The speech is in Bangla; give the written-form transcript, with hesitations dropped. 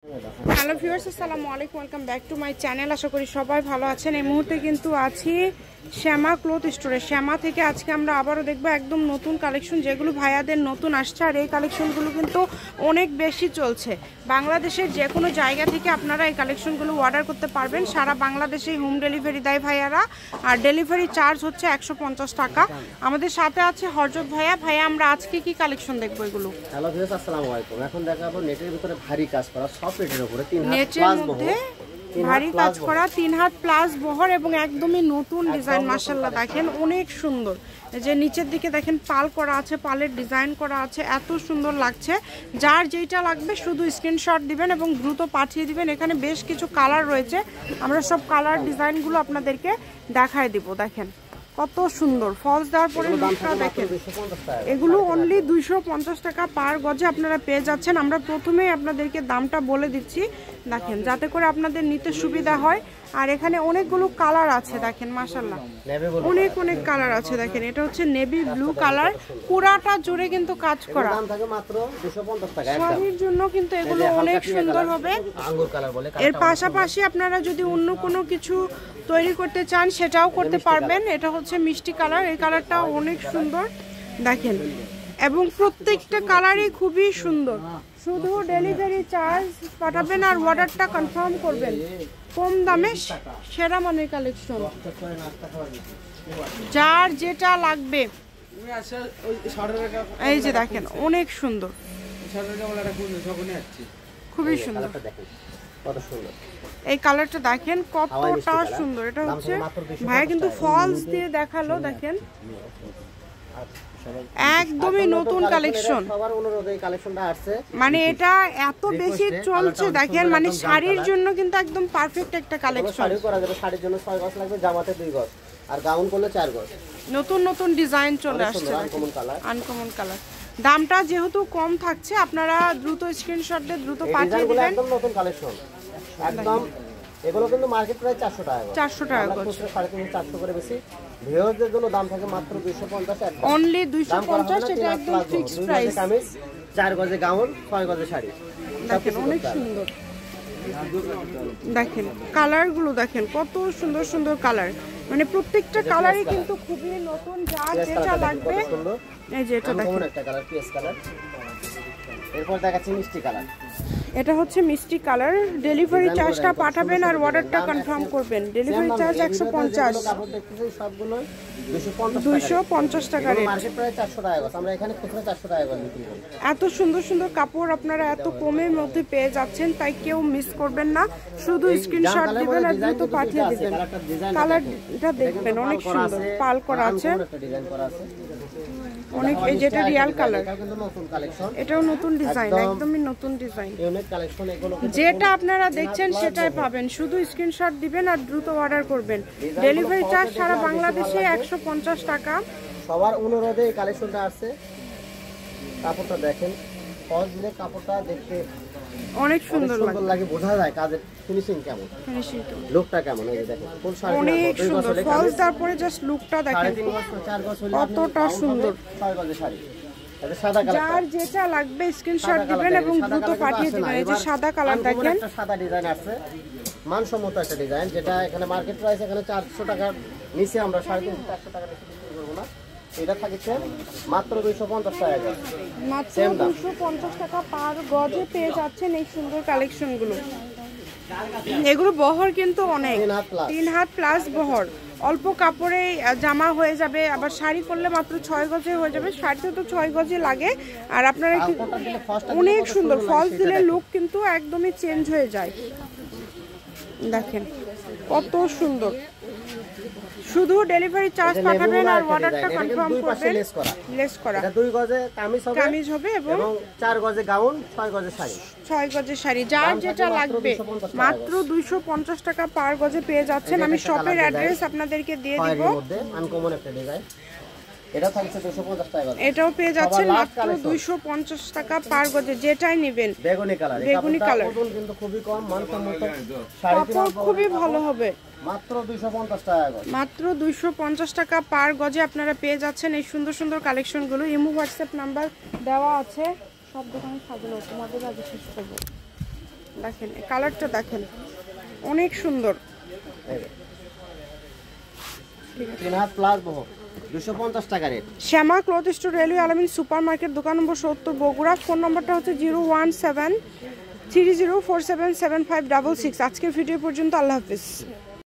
হ্যালো ভিউয়ার্স, আসসালামু আলাইকুম, welcome back to my channel. আশা করি সবাই ভালো আছেন। এই মুহূর্তে কিন্তু আছি শ্যামা ক্লথ স্টোরে। শ্যামা থেকে আজকে আমরা আবারও দেখবো একদম নতুন কালেকশন, যেগুলো ভাইয়াদের নতুন আসছে। আর এই কালেকশনগুলো কিন্তু অনেক বেশি চলছে। বাংলাদেশের যে কোনো জায়গা থেকে আপনারা এই কালেকশনগুলো অর্ডার করতে পারবেন। সারা বাংলাদেশেই হোম ডেলিভারি দেয় ভাইয়ারা, আর ডেলিভারি চার্জ হচ্ছে 150 টাকা। আমাদের সাথে আছে হরজত ভাইয়া। ভাইয়া, আমরা আজকে কি কালেকশন দেখবো এগুলো? হ্যালো ভিউয়ার্স, আসসালামু আলাইকুম। এখন দেখাবো নেটের ভিতরে ভারী কাজ করা সফট নেটের উপরে 3 হাত নেটের প্লাস মধ্যে বহর, ভারী কাজ করা 3 হাত প্লাস বহর এবং একদমই নতুন ডিজাইন। মাশাআল্লাহ, দেখেন অনেক সুন্দর। এই যে নিচের দিকে দেখেন পাল করা আছে, পালের ডিজাইন করা আছে, এত সুন্দর লাগছে। যার যেটা লাগবে শুধু স্ক্রিনশট দিবেন এবং দ্রুত পাঠিয়ে দিবেন। এখানে বেশ কিছু কালার রয়েছে, আমরা সব কালার ডিজাইনগুলো আপনাদেরকে দেখায় দিব। দেখেন কত সুন্দর ফলস দেওয়ার পরে লুকটা দেখেন। এগুলো অনলি 250 টাকা পার গজে আপনারা পেয়ে যাচ্ছেন। আমরা প্রথমেই আপনাদেরকে দামটা বলে দিচ্ছি, দেখেন, যাতে করে আপনাদের নিতে সুবিধা হয়। আর এখানে অনেকগুলো কালার আছে, দেখেন মাশাআল্লাহ অনেক অনেক কালার আছে। দেখেন এটা হচ্ছে নেভি ব্লু কালার, পুরাটা জুড়ে কিন্তু কাজ করা। দাম থাকে মাত্র 250 টাকা। শাড়ির জন্য কিন্তু এগুলো অনেক সুন্দর হবে। আঙ্গুর কালার বলে। এর পাশাপাশি আপনারা যদি অন্য কোনো কিছু তৈরি করতে চান সেটাও করতে পারবেন। এটা হচ্ছে মিষ্টি কালার, এই কালারটা অনেক সুন্দর দেখেন, এবং প্রত্যেকটা কালারই খুবই সুন্দর। শুধু ডেলিভারি চার্জ পাঠাবেন আর অর্ডারটা কনফার্ম করবেন। কম দামে সেরা মানের কালেকশন, যার যেটা লাগবে। এই যে দেখেন অনেক সুন্দর, খুবই সুন্দর। এই কালারটা দেখেন কতটা সুন্দর। এটা হচ্ছে ভাইয়া কিন্তু ফলস দিয়ে দেখালো, দেখেন একদমই নতুন কালেকশন। মানে এটা এত বেশি চলছে দেখেন, মানে শাড়ির জন্য কিন্তু একদম পারফেক্ট একটা কালেকশন। শাড়ির জন্য 6 গজ লাগবে, জামাতে 2 গজ, আর গাউন করলে 4 গজ। নতুন নতুন ডিজাইন চলে আসছে, আনকমন কালার। দামটা যেহেতু কম থাকছে, আপনারা দ্রুত স্ক্রিনশট দিয়ে দ্রুত পাঠিয়ে দিবেন। একদম নতুন কালেকশন একদম। এগুলো কিন্তু মার্কেট প্রাইস 400 টাকা। 400 টাকা গজ, 350 400 করে বেশি। ভিউয়ারদের জন্য দাম থাকে মাত্র 250 একদম। অনলি 250। এটা একদম ফিক্সড প্রাইস। কামিজ, 4 গজে গাউন, 6 গজে শাড়ি। দেখেন অনেক সুন্দর। দেখেন কালারগুলো দেখেন কত সুন্দর সুন্দর কালার, মানে প্রত্যেকটা কালারই কিন্তু খুবই নতুন। যার যেটা লাগবে, এই যে এটা দেখেন একটা কালার, পিএস কালার। এরপর দেখাচ্ছি মিষ্টি কালার। এটা হচ্ছে মিষ্টি কালার। ডেলিভারি চার্জটা পাঠাবেন আর অর্ডারটা কনফার্ম করবেন। Delivery charge 150। কাপড় দেখতেছি সবগুলো 250 টাকা রেট। মার্কেট প্রাইস 400 টাকা গজ, আমরা এখানে খুচরা 400 টাকা গজ বিক্রি করি। এত সুন্দর সুন্দর কাপড় আপনারা এত কমের মধ্যে পেয়ে যাচ্ছেন, তাই কেউ মিস করবেন না। শুধু স্ক্রিনশট দিবেন আর দ্রুত পাঠিয়ে দিবেন। কালারটা দেখবেন অনেক সুন্দর, পাল করা আছে অনেক। এই যেটা রিয়াল কালার, এটাও নতুন ডিজাইন, একদমই নতুন ডিজাইন। যেটা আপনারা দেখছেন সেটাই পাবেন, শুধু স্ক্রিনশট দিবেন আর দ্রুত অর্ডার করবেন। ডেলিভারি চার্জ সারা বাংলাদেশে 150 টাকা। সবার অনুরোধে এই কালেকশনটা আছে। কাপড়টা দেখেন, ফলস দিলে কাপড়টা দেখতে অনেক সুন্দর লাগে, বোঝা যায় কাজের ফিনিশিং কেমন, লুকটা কেমন। এই যে দেখেন কোন শাড়ি অনেক সুন্দর, ফলস তারপরে জাস্ট লুকটা দেখেন কতটা সুন্দর। 6 গজে শাড়ি, এটা সাদা কালার। যার যেটা লাগবে স্ক্রিনশট দিবেন এবং দ্রুত পাঠিয়ে দিবেন। এই যে সাদা কালার দেখেন, একটা সাদা ডিজাইন আছে, মানসম্মত একটা ডিজাইন, যেটা এখানে মার্কেট প্রাইস এখানে 400 টাকার নিচে আমরা 350 400 টাকা নিচে বিক্রি করব না। এটা থাকছে মাত্র 250 টাকা গজ, মাত্র 250 টাকা পার গজে পেয়ে যাচ্ছেন এই সুন্দর কালেকশনগুলো। এগুলো বহর কিন্তু অনেক, 3 হাত প্লাস বহর। অল্প কাপড়ে জামা হয়ে যাবে, আবার শাড়ি করলে মাত্র 6 গজে হয়ে যাবে। শাড়িতে তো 6 গজে লাগে। আর আপনারা অনেক সুন্দর ফলস দিলে লুক কিন্তু একদমই চেঞ্জ হয়ে যায়। দেখেন কত সুন্দর। শুধু ডেলিভারি চার্জ পাঠাবেন আর অর্ডারটা কনফার্ম করবেন। লেস করা, এটা 2 গজে কামিজ হবে এবং 4 গজে গাউন, 6 গজে শাড়ি। 6 গজের শাড়ি, যার যেটা লাগবে মাত্র 250 টাকা পার গজে পেয়ে যাচ্ছেন। আমি শপের অ্যাড্রেস আপনাদেরকে দিয়ে দিব। আনকমন একটা ডিজাইন, এটা থাকছে 250 টাকা। এটাও পেয়ে যাচ্ছেন মাত্র 250 টাকা পার গজে, যেটাই নেবেন। বেগুনি কালার, বেগুনি কালার কিন্তু খুবই কম, মানসম্মত কাপড় খুবই ভালো হবে। মাত্র 250 টাকা গজ, মাত্র 250 টাকা পার গজে আপনারা পেয়ে যাচ্ছেন এই সুন্দর সুন্দর কালেকশনগুলো। ইমো হোয়াটসঅ্যাপ নাম্বার দেওয়া আছে, সব দোকানে সাজানো। তোমাদের আগে শেষ করবো। দেখেন কালারটা দেখেন অনেক সুন্দর। 3 হাত প্লাস বহর 250 টাকা রেট। শ্যামা ক্লথ স্টোর, রেলওয়ে আলামিন সুপার মার্কেট, দোকান নম্বর 70 বগুড়া। ফোন নম্বরটা হচ্ছে 01730477566। আজকের ভিডিও পর্যন্ত, আল্লাহ হাফিজ।